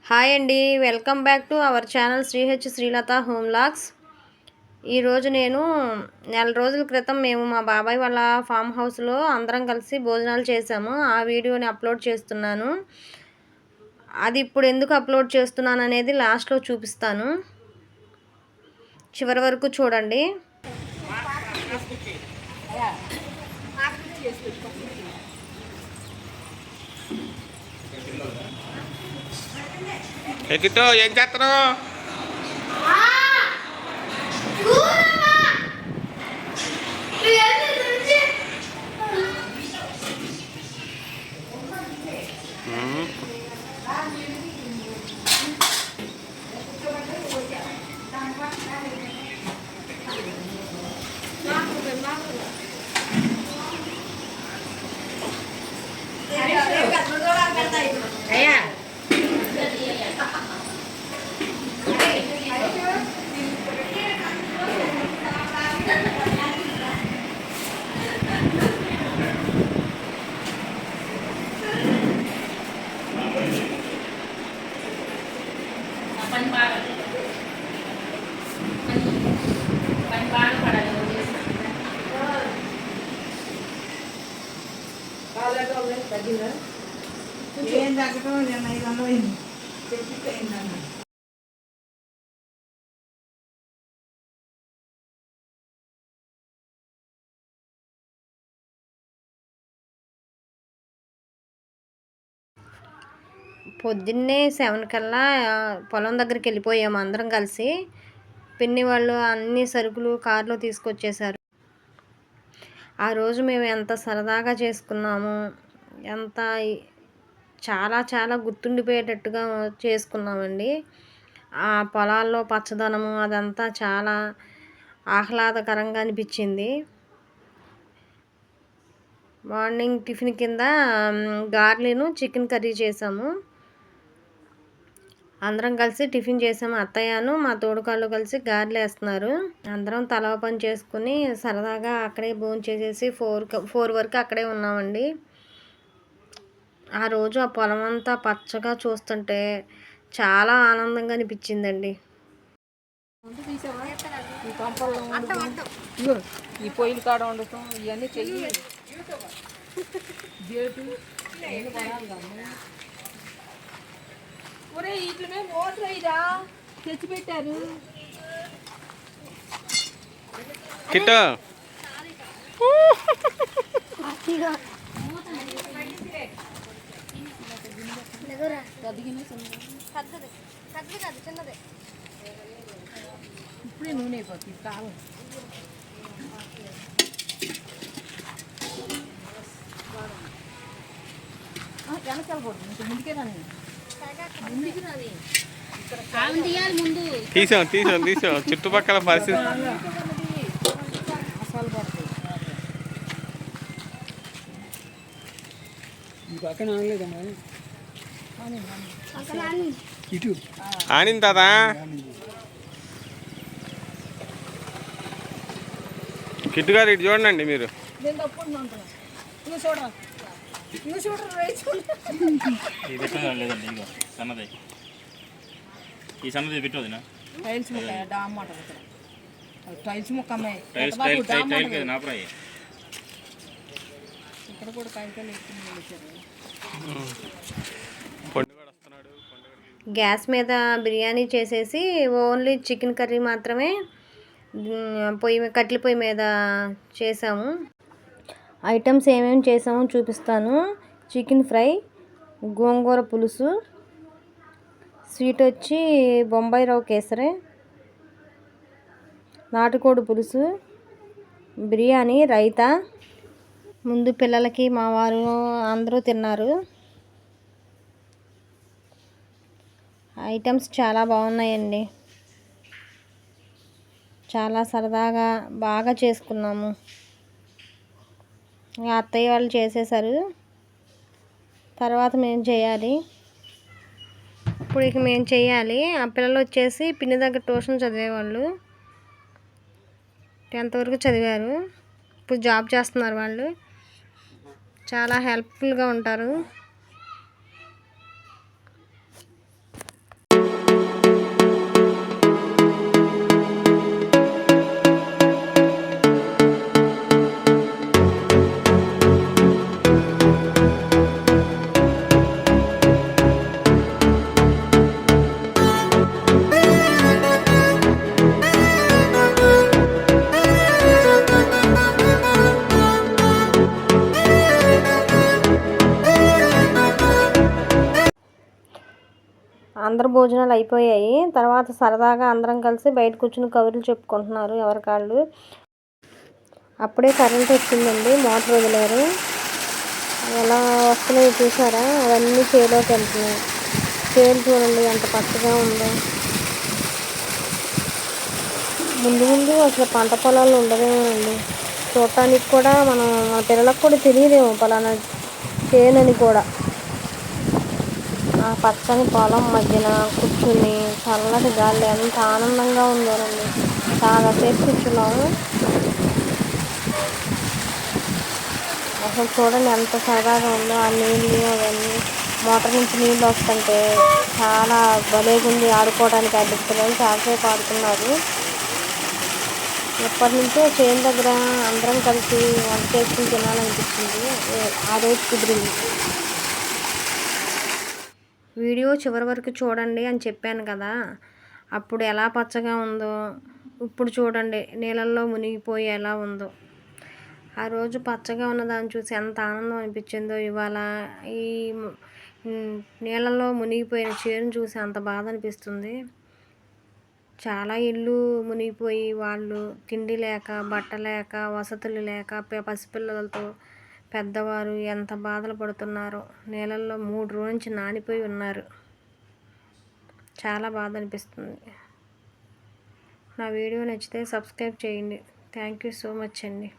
Hi అండి, welcome back to our channel శ్రీహెచ్ Srilatha home vlogs. ఈరోజు నేను నెల రోజుల క్రితం మేము మా బాబాయ్ వాళ్ళ ఫామ్ హౌస్లో అందరం కలిసి భోజనాలు చేసాము. ఆ వీడియోని అప్లోడ్ చేస్తున్నాను. అది ఇప్పుడు ఎందుకు అప్లోడ్ చేస్తున్నాను అనేది లాస్ట్లో చూపిస్తాను. చివరి వరకు చూడండి. ఎక్కితో ఏం చేస్తున్నావు? అయ్యా ఏం తగ్గటం నేను 500 అయింది చెప్పితే అయిందన్న. పొద్దున్నే 7 కల్లా పొలం దగ్గరికి వెళ్ళిపోయాము అందరం కలిసి. పిన్ని వాళ్ళు అన్ని సరుకులు కారులో తీసుకొచ్చేసారు. ఆ రోజు మేము ఎంత సరదాగా చేసుకున్నాము, ఎంత చాలా చాలా గుర్తుండిపోయేటట్టుగా చేసుకున్నామండి. ఆ పొలాల్లో పచ్చదనము అదంతా చాలా ఆహ్లాదకరంగా అనిపించింది. మార్నింగ్ టిఫిన్ కింద గార్లీను చికెన్ కర్రీ చేసాము. అందరం కలిసి టిఫిన్ చేసాము. అత్తయ్యను మా తోడుకాళ్ళు కలిసి గారెలు వేస్తున్నారు. అందరం తల పని చేసుకుని సరదాగా అక్కడే భోంచేసేసి 4 వరకు అక్కడే ఉన్నామండి. ఆ రోజు ఆ పొలం అంతా పచ్చగా చూస్తుంటే చాలా ఆనందంగా అనిపించిందండి. ఈ పొయ్యిల కాడ వండుతాం ఇవన్నీ చెయ్యి ఒరే ఇట్లనే మోటర్ అయ్యిరా తెచ్చిపెట్టారు. కిట్టో ఇప్పుడే నూనె అయిపోతుంది కాలం. వెనకాలకూడదు ఇంకా ముందుకే రాని ముందుకు రాని తీసాం చుట్టుపక్కల పరిస్థితి అసలు పడుతుంది. ఈ పక్కన ఆనలేదమ్మా ఇటు ఆనింది తాదా. కిట్టు గారు ఇటు చూడండి మీరు. నేను తప్పుడు అంటున్నా నువ్వు చూడరా నువ్వు చూడరా లేదండి ఇగో సన్నది ఈ సన్నది పెట్టవదినా టైల్స్ ముక్క డామ్ మాట టైల్స్ ముక్క అమ్మాయి టైల్స్ నాపరాయి ఇక్కడ కూడా కాయకాయలు ఎక్కువ. గ్యాస్ మీద బిర్యానీ చేసేసి ఓన్లీ చికెన్ కర్రీ మాత్రమే కట్టెల పొయ్యి మీద చేసాము. ఐటమ్స్ ఏమేమి చేసామో చూపిస్తాను. చికెన్ ఫ్రై, గోంగూర పులుసు, స్వీట్ వచ్చి బొంబాయి రవ్వ కేసరి, నాటుకోడి పులుసు, బిర్యానీ, రైతా. ముందు పిల్లలకి మా వారు అందరూ తిన్నారు. ఐటమ్స్ చాలా బాగున్నాయండి. చాలా సరదాగా బాగా చేసుకున్నాము. అత్తయ్య వాళ్ళు చేసేసారు, తర్వాత మేము చేయాలి. ఇప్పుడు ఇక మేము చేయాలి. ఆ పిల్లలు వచ్చేసి పిన్ని దగ్గర ట్యూషన్ చదివేవాళ్ళు, 10th వరకు చదివారు. ఇప్పుడు జాబ్ చేస్తున్నారు వాళ్ళు. చాలా హెల్ప్ఫుల్గా ఉంటారు. అందరు భోజనాలు అయిపోయాయి. తర్వాత సరదాగా అందరం కలిసి బయట కూర్చుని కబుర్లు చెప్పుకుంటున్నారు ఎవరికాళ్ళు. అప్పుడే కరెంట్ వచ్చిందండి, మోటార్ వదిలేరు. ఎలా వస్తున్నాయి చూసారా, అవన్నీ చేలోకి వెళ్తున్నాయి. చేలు చూడండి ఎంత పచ్చగా ఉందో. ముందు ముందు అసలు పంట పొలాలు ఉండవేమోనండి. చూడటానికి కూడా మన పిల్లలకు కూడా తెలియదేమో పలానా చేనని కూడా. ఆ పచ్చని పొలం మధ్యన కూర్చుని చల్లటి గాలి ఎంత ఆనందంగా ఉందోనండి. చాలాసేపు కూర్చున్నాము. అసలు చూడండి ఎంత సరదాగా ఉందో. ఆ నీళ్ళు అవన్నీ మోటార్ నుంచి నీళ్ళు వస్తుంటే చాలా భలేగా ఉంది ఆడుకోవడానికి. ఆ పిల్లలు చాలాసేపు ఆడుతున్నారు. ఎప్పటి నుంచో చేను దగ్గర అందరం కలిసి వంట చేసుకుని తినాలనిపించింది. ఆ రోజు కుదిరింది. వీడియో చివరి వరకు చూడండి అని చెప్పాను కదా. అప్పుడు ఎలా పచ్చగా ఉందో ఇప్పుడు చూడండి నీళ్ళల్లో మునిగిపోయి ఎలా ఉందో. ఆ రోజు పచ్చగా ఉన్నదాన్ని చూసి ఎంత ఆనందం అనిపించిందో ఇవాళ ఈ నీళ్ళల్లో మునిగిపోయిన చేను చూసి అంత బాధ అనిపిస్తుంది. చాలా ఇళ్ళు మునిగిపోయి వాళ్ళు తిండి లేక, బట్ట లేక, వసతులు లేక పసిపిల్లలతో పెద్దవారు ఎంత బాధలు పడుతున్నారో. నీళ్ళల్లో 3 రోజుల నుంచి నానిపోయి ఉన్నారు. చాలా బాధ అనిపిస్తుంది. నా వీడియో నచ్చితే సబ్స్క్రైబ్ చేయండి. థ్యాంక్ యూ సో మచ్ అండి.